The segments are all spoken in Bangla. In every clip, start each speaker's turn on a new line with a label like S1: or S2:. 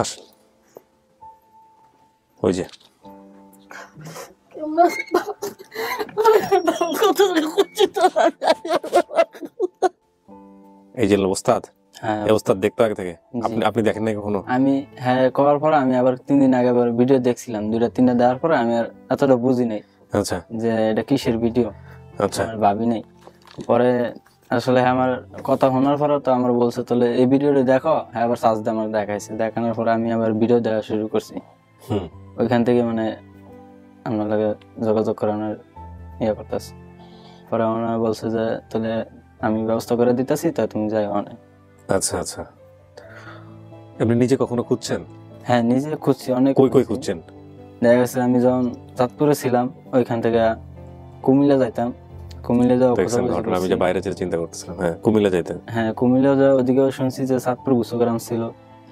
S1: আসেন। ওই যে এই যে ওস্তাদ, এই ওস্তাদ দেখতো আগে থেকে? আপনি দেখেন নাই কখনো?
S2: আমি করার পর আমি আবার 3 দিন আগে আবার ভিডিও দেখছিলাম, 2-3টা দেওয়ার পরে আমি আর এতটা বুঝি নাই
S1: আচ্ছা
S2: যে এটা কিসের ভিডিও।
S1: আচ্ছা,
S2: ভাবি নাই। পরে আসলে আমার কথা শোনার পরে তো আমার বলছে তাহলে এই ভিডিওটা দেখো, আবার সার্চ দিয়ে আমার দেখাইছে। দেখানোর পরে আমি আবার ভিডিও দেখা শুরু করছি। ওইখান থেকে মানে আমার লাগে যোগাযোগ করানোর করতেছে। পরে ওনারা বলছে যে তাহলে আমি ব্যবস্থা করে দিতেছি, তা তুমি যাই অনেক।
S1: আচ্ছা আচ্ছা, আপনি নিজে কখনো খুঁজছেন?
S2: হ্যাঁ, নিজে খুঁজছি, অনেক।
S1: কই খুঁজছেন?
S2: দেখা গেছে আমি যখন চাঁদপুরে ছিলাম ওইখান থেকে কুমিল্লা যাইতাম। কুমিল্লা যাওয়া
S1: আমি যে বাইরে যেতে চিন্তা করতেছিলাম। হ্যাঁ, কুমিল্লা যাইতেন?
S2: হ্যাঁ, কুমিল্লা যাওয়া। ওদিকেও শুনছি যে চাঁদপুর গুসগ্রাম ছিল।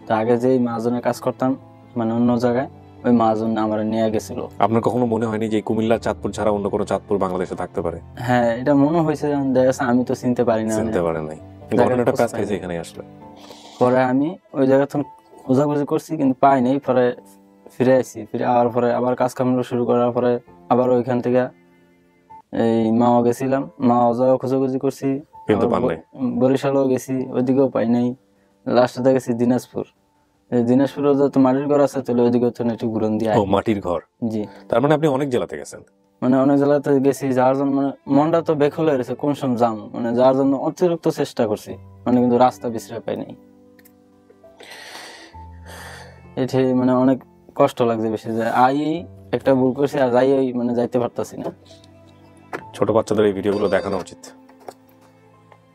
S2: তো আগে যেই মহাজনের কাজ করতাম মানে অন্য জায়গায়, ওই মহাজন আমার নিয়ে গেছিল।
S1: আপনার কখনো মনে হয়নি যে কুমিল্লা চাঁদপুর ছাড়া অন্য কোনো চাঁদপুর বাংলাদেশে থাকতে পারে?
S2: হ্যাঁ, এটা মনে হয়েছে। দেখা গেছে আমি তো চিনতে পারি না,
S1: চিনতে পারে নাই, ঘটনাটা প্যাচ খাইছে এখানে আসলে। পরে
S2: আমি ওই জায়গা থেকে খোঁজাখুঁজি করছি কিন্তু পাই নাই। পরে ফিরে আসছি। ফিরে আওয়ার পরে আবার কাজ কাম শুরু করার পরে আবার ওইখান থেকে এই মাও গেছিলাম, মাও যাওয়া খোঁজাখুঁজি করছি
S1: কিন্তু পাই নাই।
S2: বরিশালও গেছি, ওইদিকেও পাই নাই। লাস্টে গেছি দিনাজপুর। দিনাজপুরে যত মাটির ঘর আছে তাহলে ওইদিকে তো একটু ঘুরন দিয়ে।
S1: ও, মাটির ঘর।
S2: জি।
S1: তার মানে আপনি অনেক জেলাতে গেছেন?
S2: মানে অনেক জেলাতে গেছি, যার জন্য মানে মনটা তো বেখল হয়ে গেছে কোন সময় যাম, মানে যার জন্য অতিরিক্ত চেষ্টা করছি, মানে কিন্তু রাস্তা বিশ্রায় পাই নাই। এটি মানে অনেক কষ্ট লাগছে বেশি যে একটা ভুল করছি আর মানে যাইতে পারতাছি না।
S1: ছোট বাচ্চাদের এই ভিডিওগুলো দেখানো উচিত।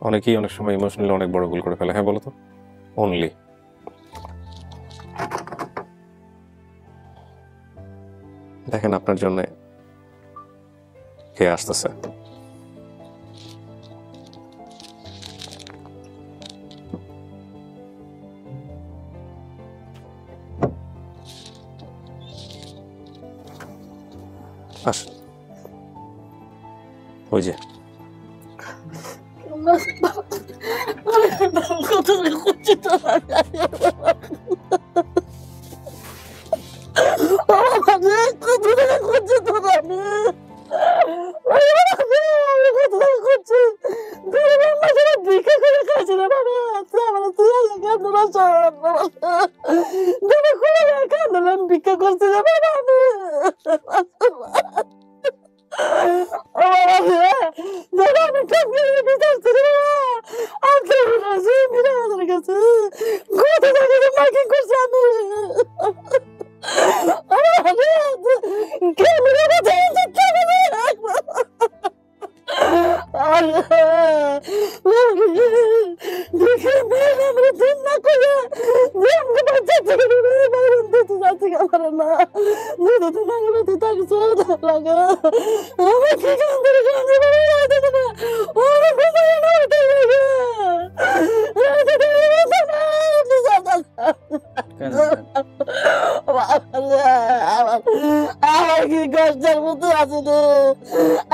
S1: অনেকেই অনেক সময় ইমোশনালি অনেক বড় ভুল করে ফেলে। হ্যাঁ বলো তো। অনলি দেখেন আপনার জন্য কে আসতেছে। আসেন। ওই যে
S2: ভিক্ষা করছে কি কষ্টের মতো আছে রে।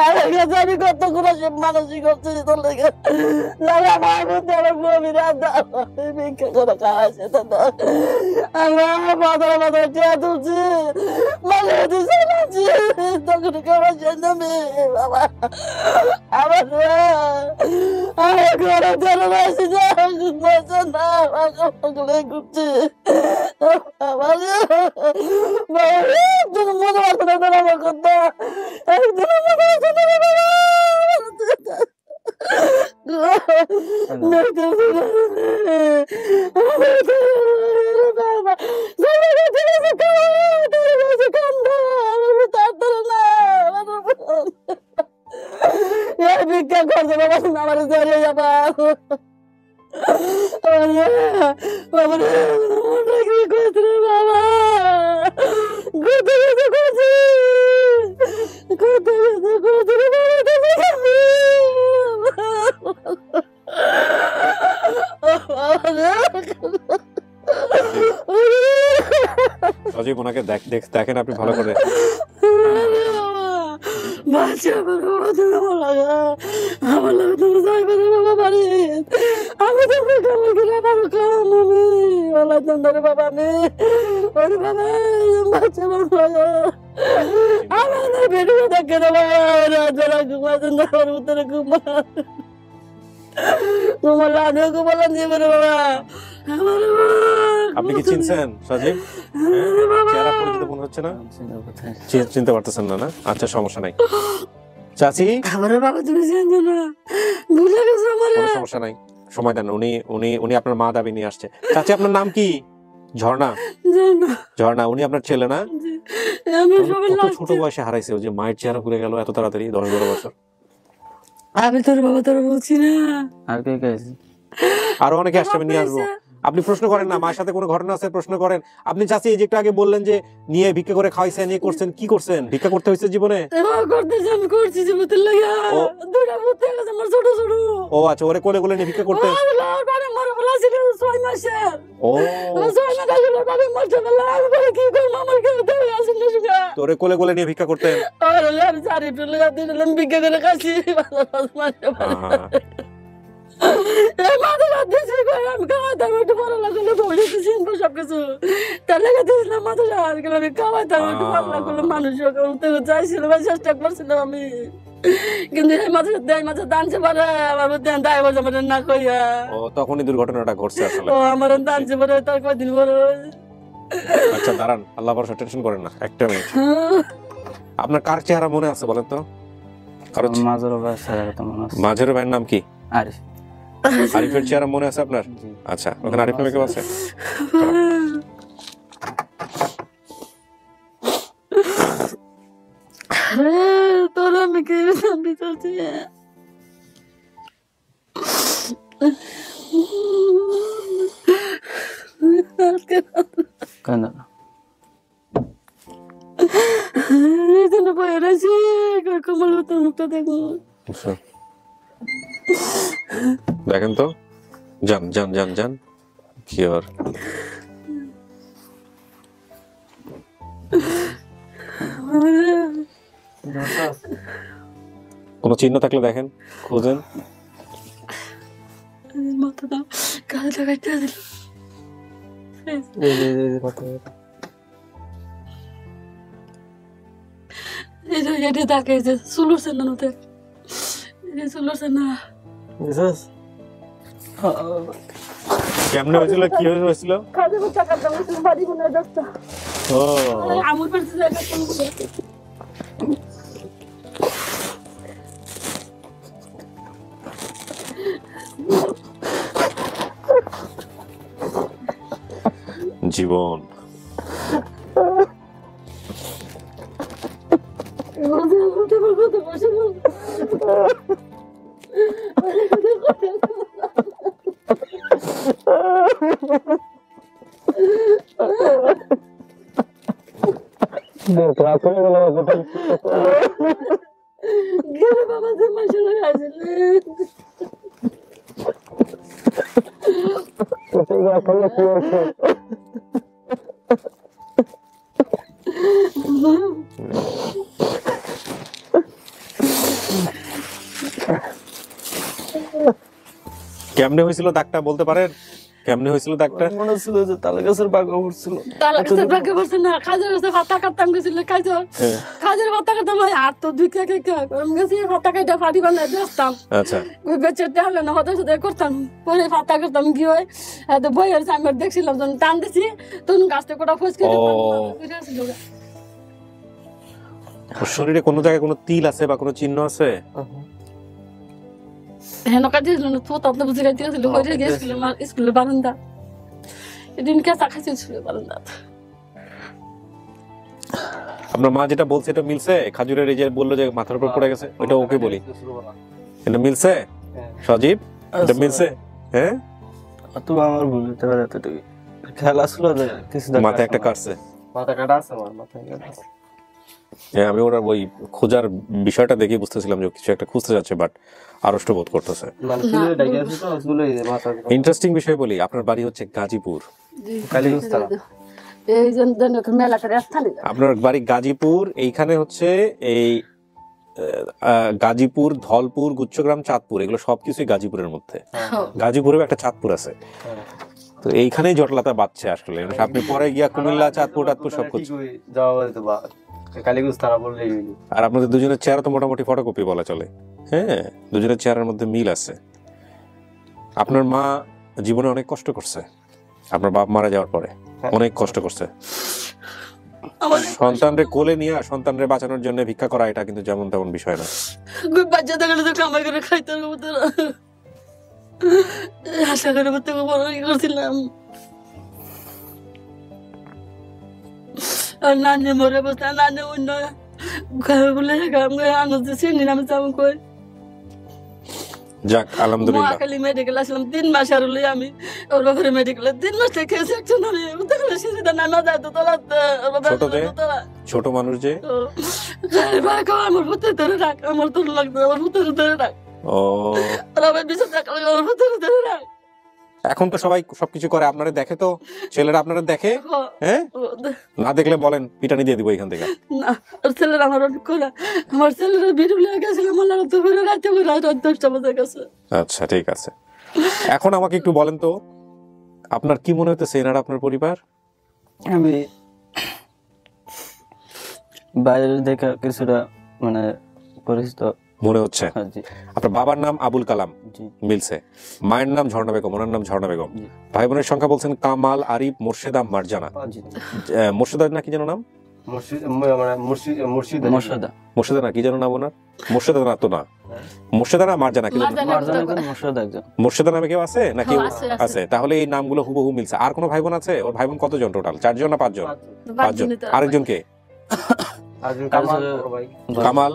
S2: আমার কাছে আমি কতগুলো মানসিক করছি তোর লেগে। আমার মধ্যে আমার বমিরা ভিক্ষা করে খাওয়াইছে। আমরা মাথার মাথায় টিয়া তুলছি, মাঝে দিচ্ছি তখন খাওয়াইছে নামে বাবা। আমার আমার ঘরে চলে আসছি যে না আমাকে ঘুরছি। আমার মনে পারতো না তোর আমার কথা, একদিন মনে পারতো না ভিক্ষা করছে বাবা, আমার চলে যাবা বাবা কি করছে বাবা,
S1: সজীব ওনাকে দেখেন আপনি ভালো করে।
S2: আমি
S3: ঘুমাইতাম ধরে বাবা আমি ওরে বাবা বাচ্চা আমার ভিডিও দেখে না বাবা রাজা ঘুমাইতাম ধরে উত্তরে ঘুমা তোমার রাজা ঘুমালাম জীবনে বাবা আমার
S1: আপনি কি চিনছেন সজীব? চেহারা পরিচিত মনে হচ্ছে না? চিনতে পারতেছেন না? না, আচ্ছা সমস্যা নাই। চাচি,
S3: আমার বাবা তুমি জানো না ভুলে গেছো আমার
S1: কোনো সমস্যা নাই, সময় দেন। উনি উনি উনি আপনার মা দাবি নিয়ে আসছে। চাচি আপনার নাম কি? ঝর্ণা।
S3: জানো
S1: ঝর্ণা, উনি আপনার ছেলে না?
S3: আমি সবাই
S1: কত ছোট বয়সে হারাইছে, ওই যে মায়ের চেহারা ভুলে গেল এত তাড়াতাড়ি, 10-12 বছর।
S3: আমি তোর বাবা তোর বলছি না
S2: আর কে কে আছে?
S1: আরো অনেকে আসছে, আমি নিয়ে আসবো। আপনি প্রশ্ন করেন না, মায়ের সাথে কোনো ঘটনা আছে প্রশ্ন করেন। আপনি চাচি এই যে একটু আগে বললেন যে নিয়ে ভিক্ষা করে খাওয়াইছেন, ইয়ে করছেন, কি করছেন? ভিক্ষা করতে হয়েছে জীবনে?
S3: করতেছি আমি করছি জীবনের লাগা
S1: ও।
S3: দুটা ভূতে গেছে আমার ছোট ছোট
S1: ও আচ্ছা, ওরে কোলে কোলে নিয়ে ভিক্ষা করতে।
S3: বাড়ি মারা বলা ছিল 6 মাসের
S1: ও
S3: 6 মাস আগে বাড়ি মারছে বলা আমি বলে কি করবো আমার কেউ দেবে আসেন না শুকা
S1: তোরে কোলে কোলে নিয়ে ভিক্ষা করতেন।
S3: আর আমি সারি টুলে দিলাম বিজ্ঞা করে খাচ্ছি এই মাঝে রাত দিয়েছি আমি খাওয়াইতাম একটু ভালো লাগলো বলে চিনবো সবকিছু তার লেগে দিয়েছিলাম মাঝে আর গেলে আমি খাওয়াইতাম একটু ভালো লাগলো মানুষ উঠতে চাইছিলাম চেষ্টা করছিলাম আমি কিন্তু এই মাঝে দানছে পারে আমার দেন দায় বসে আমার না কইয়া
S1: ও তখনই দুর্ঘটনাটা ঘটছে আসলে।
S3: ও আমার দানছে পারে তার কয়দিন পরে
S1: আচ্ছা দাঁড়ান, আল্লাহ ভরসা, টেনশন করেন না, একটা মিনিট। আপনার কার চেহারা মনে আছে বলেন তো? কারো
S2: মাঝের ভাই স্যার তো মনে আছে।
S1: মাঝের ভাইয়ের নাম কি?
S2: আরিফ।
S1: আরিফের চেহারা মনে আছে আপনার?
S2: জি।
S1: আচ্ছা, ওখানে আরিফ নামে কেউ আছে?
S3: তোর আমি কি বিচারছি
S2: কেন
S3: এই জন্য বয়ে রয়েছি কমল তোর মুখটা দেখো
S1: আচ্ছা। দেখেন তো, যান যান যান যান, কি আর কোনো চিহ্ন থাকলে দেখেন, খোঁজেন।
S3: মাথাটা কাজটা কাটতে দিল এই যে এটা তাকে যে সুলুরছে না নতে এই সুলুরছে না
S1: কেমনে হয়েছিল, কি হয়েছিল?
S3: কাজে করতে কাটতে বাড়ি মনে দস্তা
S1: ও
S3: আমুর পড়ছে জায়গা কোন
S1: জীবন।
S3: বাবা যে মাসে লাগাইছিল
S1: কেমনে হয়েছিল দাগটা বলতে পারেন? কেমনে হয়েছিল দাগটা?
S2: মনে ছিল যে তালে গাছের বাগা উঠছিল।
S3: তাহলে ভাগ্য বলছে না কাজের কাছে ভাতা কাটতাম গেছিল কাজের ভাতা কাটতাম আর তো দুই কে আমি গেছি ভাতা কাটা ফাটি বানাই বেচতাম
S1: আচ্ছা,
S3: ওই বেচে তাহলে না হতে সাথে করতাম পরে ভাতা করতাম কি হয় এত বই আর আমি দেখছিলাম যখন টান দিছি তখন গাছটা কোটা ফসকে
S1: ওর শরীরে কোনো জায়গায় কোনো তিল আছে বা কোনো চিহ্ন আছে?
S3: হ্যাঁ কাজে তো তাতে বুঝে গাইতে ছিল ওই গেছিল স্কুলের বারান্দা এদিন কেঁচা খাইছিল বারান্দা
S1: আপনার মা যেটা বলছে এটা মিলছে? খাজুরের এই যে বললো যে মাথার উপর পড়ে গেছে, ওইটা ওকে বলি, এটা মিলছে? সজীব এটা মিলছে? হ্যাঁ
S2: তো আমার ভুল হতে পারে এতটুকু। খেলা ছিল যে কিছু
S1: মাথায় একটা কাটছে।
S2: মাথা কাটা আছে আমার মাথায় কাটা আছে।
S1: হ্যাঁ, আমি ওরা ওই খোঁজার বিষয়টা দেখে বুঝতেছিলাম যে কিছু একটা খুঁজতে যাচ্ছে, বাট আড়ষ্ট বোধ করতেছে।
S2: মানে চুলে ডাইকে আছে তো চুলে মাথা
S1: ইন্টারেস্টিং বিষয় বলি, আপনার বাড়ি হচ্ছে গাজীপুর।
S2: কালীগঞ্জতলা।
S3: এই জন্য মেলা করে স্থানে
S1: আপনার বাড়ি গাজীপুর, এইখানে হচ্ছে এই গাজীপুর, ধলপুর, গুচ্ছগ্রাম, চাঁদপুর, এগুলো সবকিছুই গাজীপুরের মধ্যে। গাজীপুরেও একটা চাঁদপুর আছে। তো এইখানেই জটলাটা বাঁচছে আসলে। আপনি পরে গিয়া কুমিল্লা, চাঁদপুর টাদপুর সব কিছু,
S4: যাওয়া হয়তো বা কালীগঞ্জ থানা বললেই হইলো।
S1: আর আপনাদের দুজনের চেহারা তো মোটামুটি ফটোকপি বলা চলে। হ্যাঁ, দুজনের চেহারার মধ্যে মিল আছে। আপনার মা জীবনে অনেক কষ্ট করছে, আপনার বাপ মারা যাওয়ার পরে অনেক কষ্ট করছে। সন্তানরে কোলে নিয়ে সন্তানরে বাঁচানোর জন্য ভিক্ষা করা এটা কিন্তু যেমন তেমন বিষয় না।
S3: বাচ্চা থাকলে তো কামাই করে খাইতে হবে, আশা করে বড় করছিলাম। আর নানি মরে বসে, নানি অন্য বলে আনন্দ চিনি আমি তেমন কই।
S1: যাক আলহামদুলিল্লাহ।
S3: মহাখালী মেডিকেল আসলাম 3 মাস, আর হলে আমি ওর বাপরে মেডিকেলে 3 মাস থেকে সেকশন আমি উঠতে সিঁড়িটা নামা যায় তো তোলাতে।
S1: ছোট মানুষ যে
S3: আমার ভূতে ধরে রাখ, আমার তোর লাগবে, আমার ভূতে ধরে রাখ।
S1: ও
S3: আমার বিশাল রাখলে আমার ভূতে ধরে রাখ।
S1: এখন তো সবাই সবকিছু করে, আপনারা দেখে তো, ছেলেরা আপনারা দেখে। হ্যাঁ, না দেখলে বলেন, পিটানি দিয়ে দিব এখান থেকে।
S3: না, ওর ছেলেরা আমার অনেক করে, আমার ছেলেরা ভিডিও লেগে গেছিল, আমার লাগতো করে রাতে করে রাত 10টা বাজে গেছে।
S1: আচ্ছা ঠিক আছে, এখন আমাকে একটু বলেন তো, আপনার কি মনে হতেছে এনারা আপনার পরিবার?
S2: আমি বাইরে দেখা কিছুটা মানে পরিচিত
S1: মনে হচ্ছে।
S2: হ্যাঁ, জি
S1: আপনার বাবার নাম আবুল কালাম,
S2: জি
S1: মিলছে। মায়ের নাম ঝর্ণা বেগম, ওনার নাম ঝর্ণা বেগম।
S2: জি।
S1: ভাই বোনের সংখ্যা বলছেন কামাল, আরিফ, মোর্শেদা, মারজানা।
S2: জি।
S1: মোর্শেদা না কি যেন নাম?
S2: মোর্শেদা।
S1: মোর্শেদা না কি যেন নাম ওনার? মোর্শেদা না তো না, মোর্শেদা না মারজানা কি যেন?
S2: মারজানা একজন, মোর্শেদা একজন।
S1: মোর্শেদা নামে কেউ আছে নাকি?
S3: হ্যাঁ, আছে, আছে।
S1: আছে, তাহলে এই নামগুলো হুবহু মিলছে। আর কোনো ভাই বোন আছে? ওর ভাই বোন কতজন টোটাল? 4 জন না 5 জন? 5 জন। আরেকজন কে? কামাল,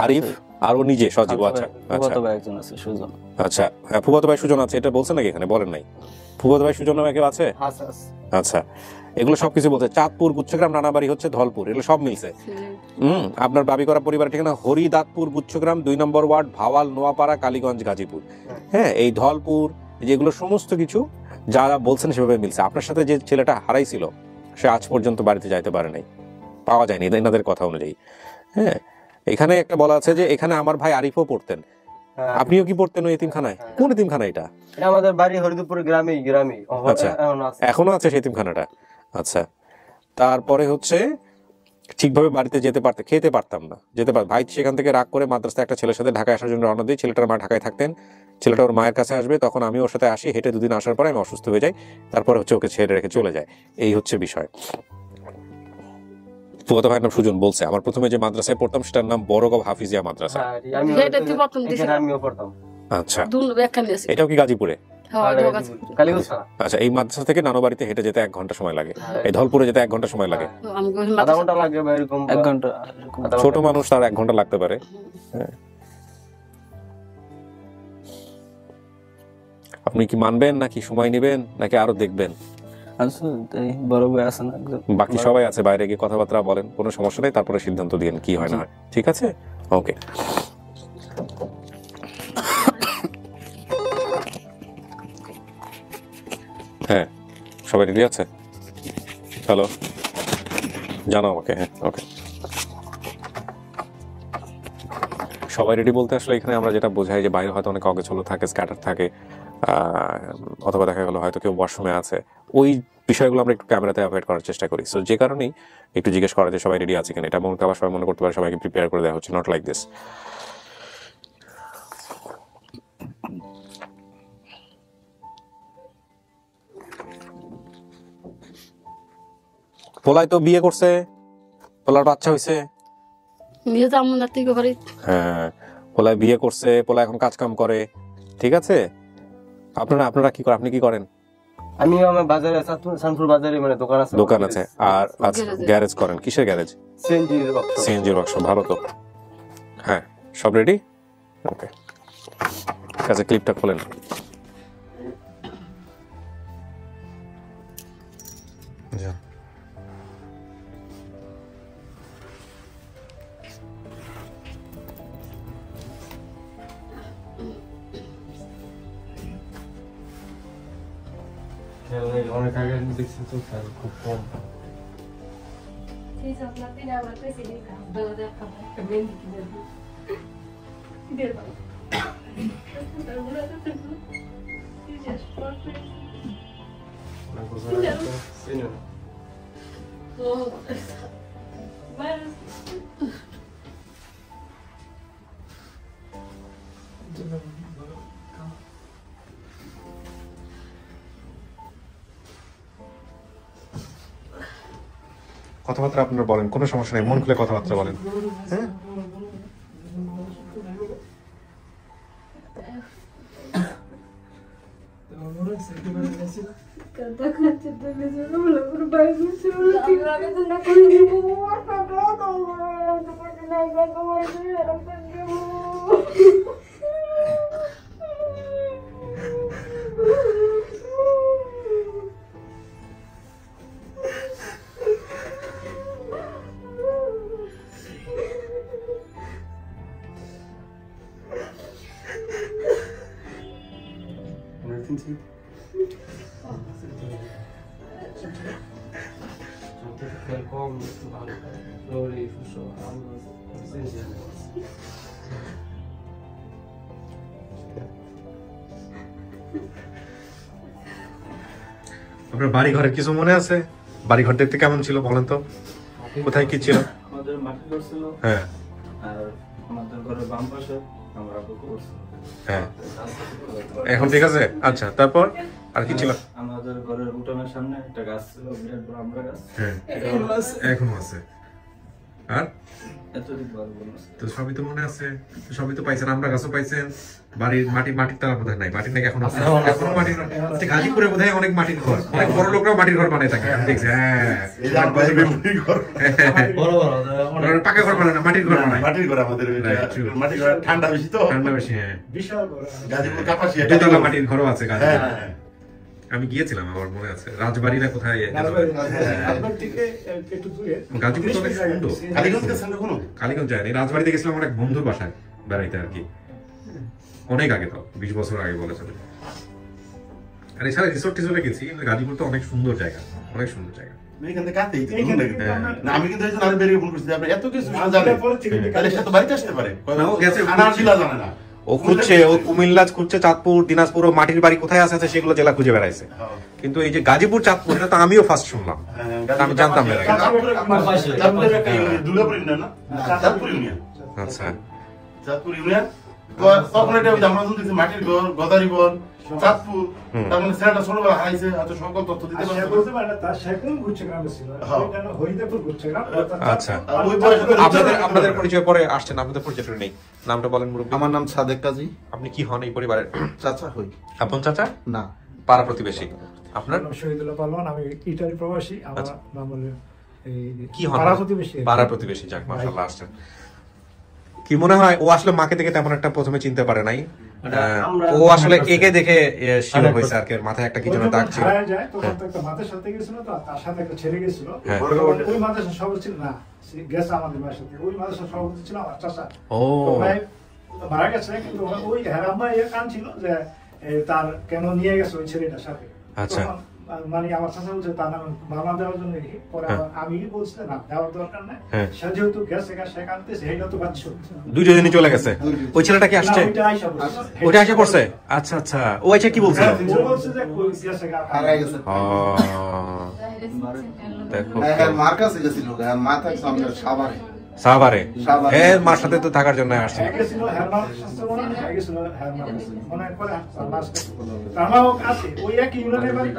S1: আরিফ আর ও নিজে সজীব। আচ্ছা আচ্ছা
S2: ফুফাতো ভাই একজন আছে, সুজন।
S1: আচ্ছা, হ্যাঁ, ফুফাতো ভাই সুজন আছে, এটা বলছেন নাকি এখানে? বলেন নাই। ফুফাতো ভাই সুজন নামে কেউ আছে? আচ্ছা, এগুলো সবকিছু বলছে। চাঁদপুর, গুচ্ছগ্রাম, নানাবাড়ি হচ্ছে ধলপুর, এগুলো সব মিলছে। আপনার দাবি করা পরিবার ঠিকানা হরিদাতপুর, গুচ্ছগ্রাম, 2 নম্বর ওয়ার্ড, ভাওয়াল, নোয়াপাড়া, কালীগঞ্জ, গাজীপুর। হ্যাঁ, এই ধলপুর যেগুলো সমস্ত কিছু যারা বলছেন সেভাবে মিলছে। আপনার সাথে যে ছেলেটা হারাইছিল সে আজ পর্যন্ত বাড়িতে যাইতে পারে নাই, পাওয়া যায়নি এনাদের কথা অনুযায়ী। হ্যাঁ, এখানে একটা বলা আছে যে এখানে আমার ভাই আরিফও পড়তেন। আপনিও কি পড়তেন ওই এতিমখানায়? কোন এতিমখানা এটা?
S4: আমাদের বাড়ি হরিদপুর গ্রামে।
S1: আচ্ছা, এখনো আছে সেই এতিমখানাটা? আচ্ছা, তারপরে হচ্ছে ঠিকভাবে বাড়িতে যেতে পারতে, খেতে পারতাম না, যেতে পার। ভাই সেখান থেকে রাগ করে মাদ্রাসায় একটা ছেলের সাথে ঢাকায় আসার জন্য রওনা দিই। ছেলেটার মা ঢাকায় থাকতেন, ছেলেটা ওর মায়ের কাছে আসবে, তখন আমি ওর সাথে আসি। হেঁটে 2 দিন আসার পরে আমি অসুস্থ হয়ে যাই, তারপরে হচ্ছে ওকে ছেড়ে রেখে চলে যায়। এই হচ্ছে বিষয়। ফুফাতো ভাইয়ের নাম সুজন বলছে। আমার প্রথমে যে মাদ্রাসায় পড়তাম সেটার নাম বড়গাঁও হাফিজিয়া মাদ্রাসা।
S4: আমিও পড়তাম।
S1: আচ্ছা,
S3: দুন ব্যাখ্যা দিয়েছে।
S1: এটাও কি গাজীপুরে?
S4: কালীগঞ্জ থানা।
S1: আচ্ছা, এই মাদ্রাসা থেকে নানুবাড়িতে হেঁটে যেতে 1 ঘন্টা সময় লাগে, এই ধলপুরে যেতে 1 ঘন্টা সময় লাগে।
S3: আমি
S4: আধা ঘন্টা লাগে বা এরকম।
S2: 1 ঘন্টা।
S1: ছোট মানুষ তার 1 ঘন্টা লাগতে পারে। হ্যাঁ, আপনি কি মানবেন নাকি সময় নেবেন নাকি আরো দেখবেন?
S2: আচ্ছা, এই বড় ভাই আছে না একজন?
S1: বাকি সবাই আছে, বাইরে গিয়ে কথাবার্তা বলেন, কোনো সমস্যা নেই, তারপরে সিদ্ধান্ত দিন কি হয় না হয়। ঠিক আছে, ওকে। হ্যাঁ, সবাই রেডি আছে? হ্যালো, জানাও আমাকে। হ্যাঁ, ওকে। সবাই রেডি বলতে আসলে এখানে আমরা যেটা বোঝাই যে বাইরে হয়তো অনেক অগোছালো থাকে, স্ক্যাটার থাকে, অথবা দেখা গেল হয়তো কেউ ওয়াশরুমে আছে, ওই বিষয়গুলো আমরা একটু ক্যামেরাতে অ্যাভয়েড করার চেষ্টা করি। সো যে কারণেই একটু জিজ্ঞেস করা যে সবাই রেডি আছে কিনা, এটা মনে আবার সবাই মনে করতে পারে সবাইকে প্রিপেয়ার করে দেওয়া হচ্ছে, নট লাইক দিস। পোলাই তো বিয়ে করছে, পোলার বাচ্চা হয়েছে।
S3: নিয়ে যাবো না ঠিক করে।
S1: হ্যাঁ, পোলায় বিয়ে করছে, পোলা এখন কাজ কাম করে। ঠিক আছে, আপনারা কি করেন? আপনি কি করেন?
S4: আমি আমার বাজারে, সানপুর বাজারে মানে দোকান আছে।
S1: দোকান আছে। আর গ্যারেজ করেন? কিসের গ্যারেজ? CNG workshop. ভালো তো। হ্যাঁ, সব রেডি? ওকে, কাছে ক্লিপটা খোলেন।
S4: অনেক আগে দেখছি তো, খুব কম।
S1: কথাবার্তা আপনারা বলেন, কোনো সমস্যা নেই, মন খুলে কথাবার্তা বলেন। হ্যাঁ আপনার বাড়ি ঘরের কিছু মনে আছে? বাড়ি ঘর দেখতে কেমন ছিল বলেন তো, কোথায় কি ছিল?
S2: আমাদের মাটি ঘর ছিল,
S1: হ্যাঁ
S2: আর আমাদের ঘরের বাম পাশে আমরা পুকুর ছিল।
S1: হ্যাঁ, এখন ঠিক আছে। আচ্ছা, তারপর আর কি ছিল?
S2: আমাদের ঘরের উঠানের সামনে একটা গাছ ছিল, বিরাট বড় আমরা গাছ।
S1: হ্যাঁ, এখনো আছে। আর
S2: এতদিক ভালো বলুন,
S1: তো সবই তো মনে আছে, সবই তো পাইছেন, আমরা গাছও পাইছেন, বাড়ির মাটির তারা বোধহয় নাই, মাটির নাকি এখনো আছে, এখনো মাটির ঘর। আচ্ছা, গাজীপুরে বোধহয় অনেক মাটির ঘর, অনেক বড় লোকরাও মাটির ঘর বানায় থাকে, দেখছি। হ্যাঁ,
S2: বড় বড়
S1: পাকা ঘর বানায় না, মাটির ঘর বানায়।
S5: মাটির ঘর আমাদের এটা।
S1: Right, true.
S5: মাটির ঘর ঠান্ডা বেশি তো,
S1: ঠান্ডা বেশি। হ্যাঁ,
S6: বিশাল বড়
S5: গাজীপুর কাপাসিয়া
S1: দোতলা মাটির ঘরও আছে
S5: হ্যাঁ
S1: গাজীপুরে।
S5: হ্যাঁ
S1: আমি গিয়েছিলাম, আমার মনে আছে। রাজবাড়িরা কোথায়?
S6: আপনার থেকে একটু দূরে
S1: গাজীপুর তো অনেক সুন্দর।
S5: কালীগঞ্জ গেছেন কখনো?
S1: কালীগঞ্জ যায়নি, রাজবাড়িতে গেছিলাম অনেক বন্ধুর বাসায় বেড়াইতে আর কি, অনেক আগে, তো 20 বছর আগে বলে চলে। আর এছাড়া রিসোর্ট টিসোর্টে গেছি, কিন্তু গাজীপুর তো অনেক সুন্দর জায়গা, অনেক সুন্দর জায়গা।
S5: এইখান থেকে কাছেই তো,
S6: এইখান
S5: দূর
S6: থেকে
S5: লাগে।
S1: হ্যাঁ।
S5: না, আমি কিন্তু এই জন্য আরো বেরিয়ে ফোন করছি যে আপনি এত কিছু জানেন,
S6: পরে থেকে
S5: তাহলে সে তো বাড়িতে আসতে পারে।
S1: না, ও গেছে,
S5: খানার জেলা জানে না।
S1: ও খুঁজছে, ও কুমিল্লা খুঁজছে, চাঁদপুর, দিনাজপুর, ও মাটির বাড়ি কোথায় আছে সেগুলো জেলা খুঁজে বেড়াইছে।
S5: হ্যাঁ।
S1: কিন্তু এই যে গাজীপুর, চাঁদপুর, এটা তো আমিও ফার্স্ট শুনলাম।
S5: হ্যাঁ,
S1: আমি জানতাম না।
S5: চাঁদপুরের একটা ইউনিয়ন, দুর্গাপুর ইউনিয়ন না? চাঁদপুর ইউনিয়ন।
S1: আচ্ছা,
S5: চাঁদপুর ইউনিয়ন। তো তখন এটা আমরা যখন দেখছি মাটির ঘর, গদারি ঘর, চাঁদপুর, তার মানে ছেলেটা ছোটবেলা হারাইছে, হয়তো সকল তথ্য দিতে
S6: আর সে
S5: পারছে।
S6: বলতে পারে না, তার সেরকম গুচ্ছগ্রামে ছিল।
S5: হ্যাঁ।
S6: ওইটা না হরিদেপুর গুচ্ছগ্রাম।
S1: আচ্ছা।
S5: আর ওই বয়সে তো
S1: আপনাদের পরিচয় পরে আসছেন, আপনাদের পরিচয়টা নেই, নামটা বলেন মুরব্বী।
S7: আমার নাম সাদেক কাজী।
S1: আপনি কি হন এই পরিবারের?
S7: চাচা হই
S1: আপন চাচা?
S7: না,
S1: পাড়া প্রতিবেশী। আপনার
S6: শহীদুল্লাহ পারওয়ান, আমি ইটালি প্রবাসী। আমার
S1: আচ্ছা।
S6: নাম হলো এই
S1: কি হন?
S6: পাড়া প্রতিবেশী।
S1: পাড়া প্রতিবেশী। যাক, মাশাআল্লাহ, আসছেন। কি মনে হয় ও আসলে মাকে দেখে তেমন একটা প্রথমে চিনতে পারে নাই, ও আসলে একে দেখে শিওর হয়েছে আর কি, মাথায় একটা কি যেন দাগ ছিল।
S6: হারায় যায়, তখন তো একটা মাথার সাথে গেছিল, তো তার সাথে একটা ছেলে গেছিল।
S1: হ্যাঁ।
S6: ওই মাদ্রাসার সভাপতি ছিল না, সে গেছে আমাদের মায়ের সাথে। ওই মাদ্রাসার সভাপতি ছিল আমার চাচা।
S1: ও
S6: তো ভাই মারা গেছে, কিন্তু ওই হেরাম্মা ইয়ে কান ছিল যে তার কেন নিয়ে গেছে ওই ছেলেটার সাথে।
S1: আচ্ছা।
S6: তখন, মানে আমার চাচা বলছে তার নাম মামা দেওয়ার জন্য কি, পরে আমি বলছি না দেওয়ার দরকার নাই,
S1: হ্যাঁ।
S6: সে যেহেতু গেছে সে কানতেছে, এইটা তো বাচ্চা।
S1: দুইজনই চলে গেছে। ওই ছেলেটা কি আসছে?
S6: ওইটা আইসা বলছে।
S1: ওটা এসে পড়ছে? আচ্ছা আচ্ছা, ও আচ্ছা কি বলছিল?
S6: ও বলছে যে কই গেছে গা।
S7: হারাই গেছে।
S1: ও, দেখো,
S7: হ্যাঁ, মার কাছে গেছিল, মা থাকছে আমাদের সাভারে।
S1: সাভারে।
S7: সাভারে।
S1: হ্যাঁ, মার সাথে তো থাকার জন্য আসছে।
S6: গেছিল হেরমার শাস্ত্র মনে হয়, গেছিল হেরমার কাছে। মনে করে তার মাও আছে ওই একই ইউনিয়নের বাড়ি।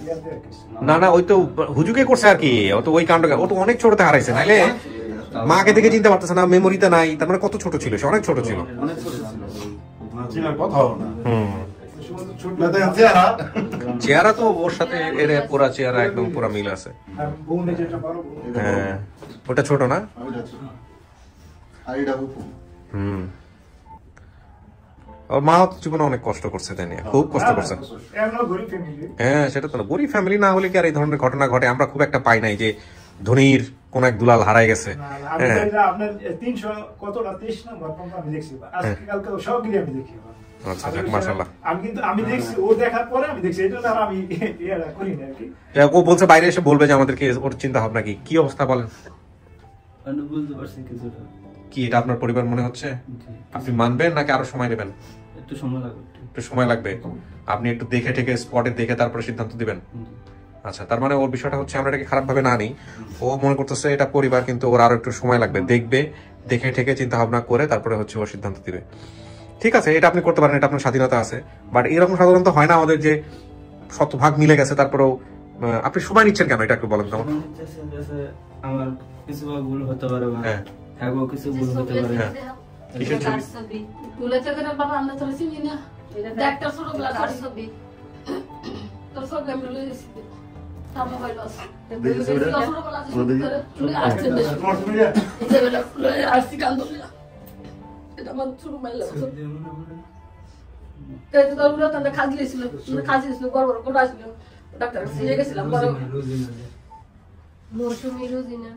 S6: ইয়াতে গেছিল।
S1: না না, ওই তো হুজুকে করছে আর কি, ও তো ওই কাণ্ড, ও তো অনেক ছোটতে হারাইছে, নাইলে মাকে দেখে চিনতে পারতেছে না, মেমোরিতে নাই, তার মানে কত ছোট ছিল সে, অনেক ছোট ছিল।
S7: অনেক ছোট ছিল।
S5: চিনার কথাও না।
S1: হুম,
S6: ছোট
S5: না দেখেন চেহারা,
S1: চেহারা তো ওর সাথে এর পুরা চেহারা একদম পুরা মিল আছে।
S6: আর বোনে যেটা বড় বোন।
S1: হ্যাঁ, ওটা ছোট না?
S7: ওইটা ছিল। আর এটা হুকুম।
S1: হুম, ওর মা তো জীবনে অনেক কষ্ট করছে, তাই নিয়ে খুব কষ্ট করছে।
S6: এমন গরিব ফ্যামিলি।
S1: হ্যাঁ, সেটা তো না, গরিব ফ্যামিলি না হলে কি আর এই ধরনের ঘটনা ঘটে? আমরা খুব একটা পাই নাই যে ধনীর কোন এক দুলাল হারাই গেছে।
S6: আমি
S1: হ্যাঁ,
S6: চাই যে আপনার 300 কতটা 23 নম্বর পর্যন্ত আমি দেখছি, আজকে কালকে সব গিয়ে আমি দেখি।
S1: আচ্ছা, যাক, মাশাআল্লাহ।
S6: আমি দেখছি, ও দেখার পরে আমি দেখছি, এই জন্য আর আমি ইয়েটা করি না আর কি।
S1: ও বলছে বাইরে এসে বলবে যে আমাদেরকে ওর চিন্তা ভাবনা কি, কি অবস্থা বলেন?
S2: আমি বুঝতে পারছি কিছুটা।
S1: কি এটা আপনার পরিবার মনে হচ্ছে?
S2: জি।
S1: আপনি মানবেন নাকি আরো সময় নেবেন?
S2: একটু সময় লাগবে।
S1: একটু সময় লাগবে। আপনি একটু দেখে ঠেকে স্পটে দেখে তারপরে সিদ্ধান্ত দিবেন। আচ্ছা, তার মানে ওর বিষয়টা হচ্ছে আমরা এটাকে খারাপ ভাবে না নিই, ও মনে করতেছে এটা পরিবার, কিন্তু ওর আরো একটু সময় লাগবে, দেখবে, দেখে ঠেকে চিন্তা ভাবনা করে তারপরে হচ্ছে ও সিদ্ধান্ত দিবে। ঠিক আছে, এটা আপনি করতে পারেন, এটা আপনার স্বাধীনতা আছে, বাট এরকম সাধারণত হয় না আমাদের যে শতভাগ মিলে গেছে তারপরেও আপনি সময় নিচ্ছেন কেন, এটা একটু বলেন তো আমাকে।
S2: আমার কিছু ভুল হতে পারে,
S1: হ্যাঁ
S2: হ্যাঁ কিছু ভুল হতে পারে।
S1: কিসের ছবি?
S3: তুলে থেকে বাবা আমরা তো চিনি না, একটা ছোটবেলা ছবি তোর সব আমি লয়ে গেছি তার মোবাইল আছে ছোটবেলা আসছে
S5: তোমার ছবি দিয়ে?
S3: আসছি কান্দলিয়া, এটা আমার ছোট মোবাইল আছে। তোর উড়ে তো কাজ দিয়েছিল, কাজ দিয়েছিল, বড় বড় কোটা আসছিল, ডাক্তার কাছে নিয়ে গেছিলাম।
S8: মৌসুমী রোজিনা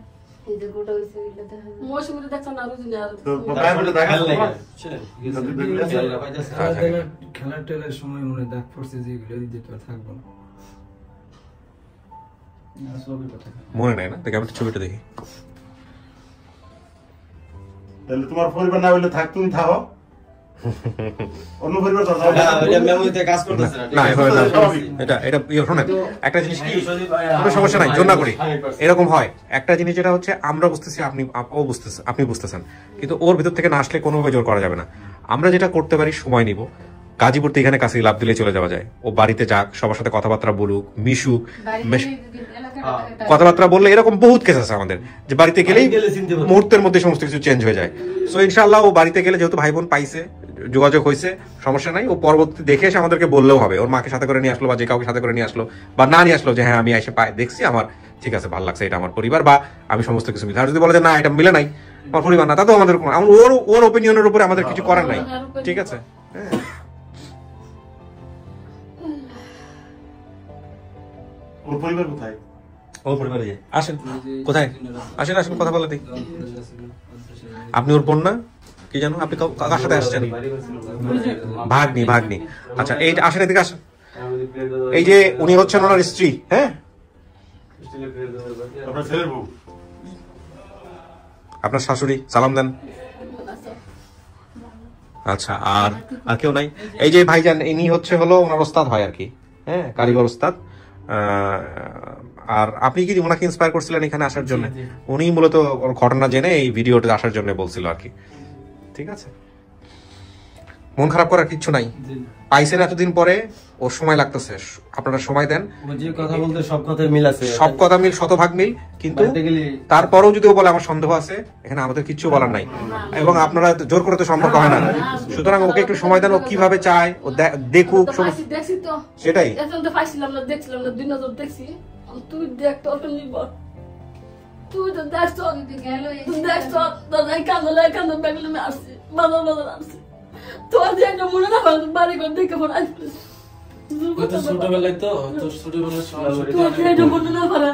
S8: এই যে গোটা হইছে এগুলো দেখা যায়।
S3: মৌসুমীতে দেখছো না রুজিনা আর
S5: তো গায়ে বলে দেখা যায় না?
S2: খেলার টেলার সময় মনে দাগ পড়ছে যে এগুলো দিতে থাকবো না।
S1: মনে নাই না, দেখে আমি একটু ছবিটা দেখি।
S5: তাহলে তোমার পরিবার না হইলে থাক, তুমি থাকো, অন্য পরিবার তো থাকো।
S1: না এভাবে না, এটা এটা শোনেন, একটা জিনিস কি, কোনো সমস্যা নাই, জন্য করি এরকম হয়। একটা জিনিস যেটা হচ্ছে আমরা বুঝতেছি, আপনি বুঝতেছেন, কিন্তু ওর ভিতর থেকে না আসলে কোনোভাবে জোর করা যাবে না। আমরা যেটা করতে পারি, সময় নিব, গাজীপুর এখানে কাছে লাভ দিলে চলে যাওয়া যায়, ও বাড়িতে যাক, সবার সাথে কথাবার্তা বলুক, মিশুক, কথাবার্তা বললে এরকম বহুত কেস আছে আমাদের, যে বাড়িতে গেলেই মুহূর্তের মধ্যে সমস্ত কিছু চেঞ্জ হয়ে যায়। সো ইনশাআল্লাহ ও বাড়িতে গেলে, যেহেতু ভাই বোন পাইছে, যোগাযোগ হয়েছে, সমস্যা নাই, ও পরবর্তী দেখে এসে আমাদেরকে বললেও হবে, ওর মাকে সাথে করে নিয়ে আসলো বা যে কাউকে সাথে করে নিয়ে আসলো বা না নিয়ে আসলো, যে হ্যাঁ আমি এসে দেখছি, আমার ঠিক আছে, ভালো লাগছে, এটা আমার পরিবার, বা আমি সমস্ত কিছু মিলে। আর যদি বলে যে না এটা মিলে নাই, আমার পরিবার না, তাতেও আমাদের ওর ওপিনিয়নের উপরে আমাদের কিছু করার নাই। ঠিক আছে, হ্যাঁ।
S5: ওর পরিবার কোথায়?
S1: ওর পরিবারে যে আসেন, কোথায় আসেন, আসেন কথা বলে দিই। আপনি ওর বোন না, কি জানো, আপনি কার সাথে আসছেন? ভাগ্নি। আচ্ছা, এই আসেন, এদিকে আসেন। এই যে উনি হচ্ছেন ওনার স্ত্রী, হ্যাঁ,
S5: আপনার ছেলের বউ।
S1: আপনার শাশুড়ি, সালাম দেন। আচ্ছা, আর আর কেউ নাই? এই যে ভাইজান, ইনি হলো ওনার ওস্তাদ হয় আর কি, হ্যাঁ, কারিগর ওস্তাদ। আর আপনি কি ওনাকে ইন্সপায়ার করছিলেন এখানে আসার জন্য? উনি মূলত ঘটনা জেনে এই ভিডিওতে আসার জন্য বলছিল আর কি। ঠিক আছে, মন খারাপ করার কিছু নাই, পাইছেন এতদিন পরে, ওর সময় লাগতেছে, আপনারা সময় দেন।
S4: যে কথা বলতে সব কথাই মিল আছে,
S1: সব কথা মিল, শতভাগ মিল, কিন্তু তারপরেও যদি ও বলে আমার সন্দেহ আছে, এখানে আমাদের কিচ্ছু বলার নাই, এবং আপনারা জোর করে তো সম্পর্ক হয় না। সুতরাং ওকে একটু সময় দেন, ও কিভাবে চায়, ও দেখুক,
S3: দেখছি তো,
S1: সেটাই।
S3: এখন তো পাইছিলাম না, দেখছিলাম না, দুই নজর দেখছি, তুই দেখ তোর নির্ভর, তুই তো দেখছো, দেখছো কান্দলে বেগলে আমি আসছি, বাজার আসছি, তোর যে একটা মনে না বাড়ি করে দেখে ফোন আসবে
S2: ছোটবেলায় তো ছোটবেলায়
S3: তোর যে মনে না পারা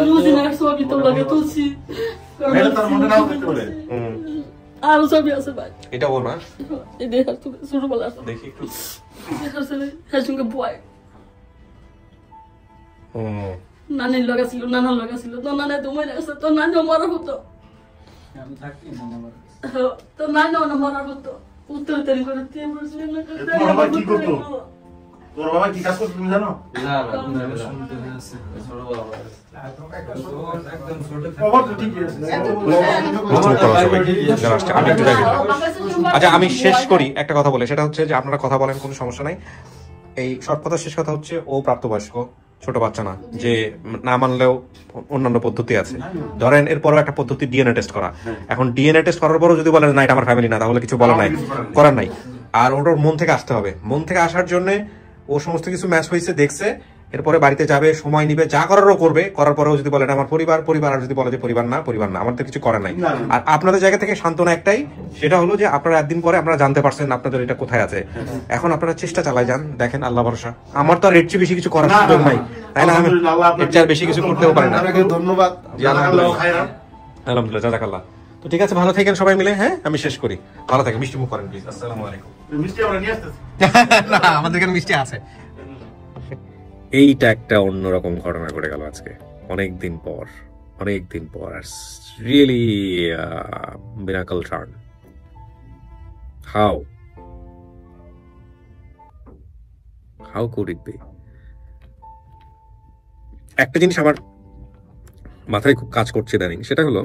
S3: রুজিনার ছবি তো লাগে তুলছি,
S5: এটা তার মনে নাও থাকতে পারে।
S3: আরো ছবি আছে ভাই,
S1: এটা ও না,
S3: এই দেখ ছোটবেলা
S1: দেখি একটু।
S3: হ্যাঁ সঙ্গে বয় নানির লগা ছিল, নানার লগা ছিল, তোর নানা তো মরে গেছে, তোর নানিও মরার হতো, তোর নানিও না মরার হতো, উত্তর তেল করে
S5: তোমার বাবা কি করতো? তোর বাবা কি কাজ করতো তুমি জানো?
S6: বাবা তো ঠিকই আছে।
S1: আচ্ছা, আমি শেষ করি একটা কথা বলে, সেটা হচ্ছে যে আপনারা কথা বলেন, কোনো সমস্যা নাই। এই শর্ট কথা, শেষ কথা হচ্ছে, ও প্রাপ্তবয়স্ক, ছোট বাচ্চা না, যে না মানলেও অন্যান্য পদ্ধতি আছে। ধরেন এরপরও একটা পদ্ধতি ডিএনএ টেস্ট করা। এখন ডিএনএ টেস্ট করার পরও যদি বলেন না এটা আমার ফ্যামিলি না, তাহলে কিছু বলার নাই, করার নাই। আর ওর মন থেকে আসতে হবে, মন থেকে আসার জন্য ও সমস্ত কিছু ম্যাচ হয়েছে, দেখছে, এরপরে বাড়িতে যাবে, সময় নিবে, যা করারও করবে, করার পরেও যদি বলেন আমার পরিবার, আর যদি বলে যে পরিবার না, আমাদের কিছু করার নাই। আর আপনাদের জায়গা থেকে সান্ত্বনা একটাই, সেটা হলো যে আপনারা একদিন পরে আপনারা জানতে পারছেন আপনাদের এটা কোথায় আছে। এখন আপনারা চেষ্টা চালাই যান, দেখেন, আল্লাহ ভরসা। আমার তো আর এর চেয়ে বেশি কিছু করার সুযোগ নাই, তাই না? আমি এর চেয়ে বেশি কিছু করতেও পারি না।
S7: ধন্যবাদ।
S1: আলহামদুলিল্লাহ, জাযাকাল্লাহ। তো ঠিক আছে, ভালো থাকেন সবাই মিলে, হ্যাঁ, আমি শেষ করি। ভালো থাকেন, মিষ্টি মুখ করেন প্লিজ। আসসালামু আলাইকুম।
S5: মিষ্টি আমরা নিয়ে আসতেছি।
S1: না, আমাদের এখানে মিষ্টি আছে। এইটা একটা অন্যরকম ঘটনা ঘটে গেল আজকে, অনেকদিন পর, are really miracle turn. How could it be? একটা জিনিস আমার মাথায় খুব কাজ করছে ইদানিং, সেটা হলো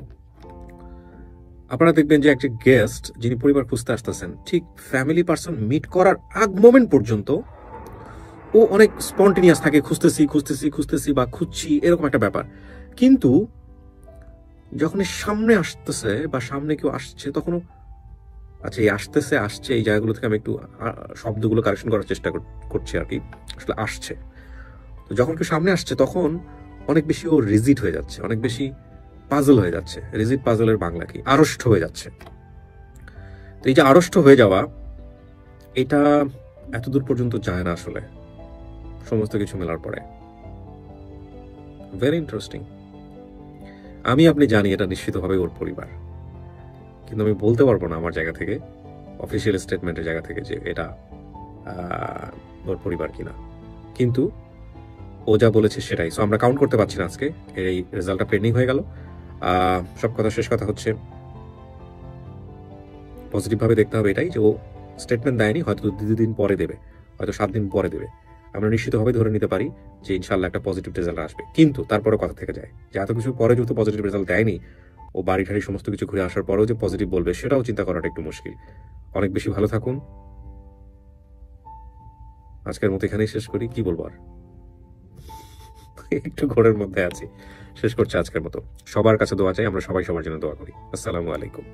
S1: আপনারা দেখবেন যে একটা গেস্ট যিনি পরিবার খুঁজতে আসতেছেন, ঠিক ফ্যামিলি পার্সন মিট করার আগ মোমেন্ট পর্যন্ত ও অনেক স্পন্টেনিয়াস থাকে, খুঁজতেছি বা খুঁজছি, এরকম একটা ব্যাপার। কিন্তু যখন সামনে আসতেছে বা সামনে কেউ আসছে, তখনও আচ্ছা এই আসছে এই জায়গাগুলো থেকে আমি একটু শব্দগুলো কারেকশন করার চেষ্টা করছি আর কি, আসলে আসছে। তো যখন কেউ সামনে আসছে তখন অনেক বেশি ও রিজিড হয়ে যাচ্ছে, অনেক বেশি পাজল হয়ে যাচ্ছে। রিজিড পাজলের বাংলা কি? আড়ষ্ট হয়ে যাচ্ছে। তো এই যে আড়ষ্ট হয়ে যাওয়া, এটা এতদূর পর্যন্ত যায় না আসলে সমস্ত কিছু মেলার পরে। Very interesting. আপনি জানি এটা নিশ্চিতভাবে ওর পরিবার, কিন্তু আমি বলতে পারবো না আমার জায়গা থেকে, অফিসিয়াল স্টেটমেন্টের জায়গা থেকে, যে এটা ওর পরিবার কিনা। কিন্তু ও যা বলেছে সেটাই। সো আমরা কাউন্ট করতে পারছি না আজকে, এই রেজাল্টটা পেন্ডিং হয়ে গেল। সব কথা শেষ কথা হচ্ছে পজিটিভ ভাবে দেখতে হবে এটাই, যে ও স্টেটমেন্ট দেয়নি, হয়তো 2 দিন পরে দেবে, হয়তো 7 দিন পরে দেবে। আমরা নিশ্চিতভাবে ধরে নিতে পারি যে ইনশাল্লাহ একটা পজিটিভ রেজাল্ট আসবে। কিন্তু তারপরে কথা থেকে যায় যে এত কিছু পরে যেহেতু পজিটিভ রেজাল্ট দেয়নি, ও বাড়ি ঠাড়ি সমস্ত কিছু ঘুরে আসার পরেও যে পজিটিভ বলবে, সেটাও চিন্তা করাটা একটু মুশকিল। অনেক বেশি ভালো থাকুন। আজকের মতো এখানেই শেষ করি। কি বলবো আর, একটু ঘোরের মধ্যে আছি। শেষ করছি আজকের মতো। সবার কাছে দোয়া চাই, আমরা সবাই সবার জন্য দোয়া করি। আসসালামু আলাইকুম।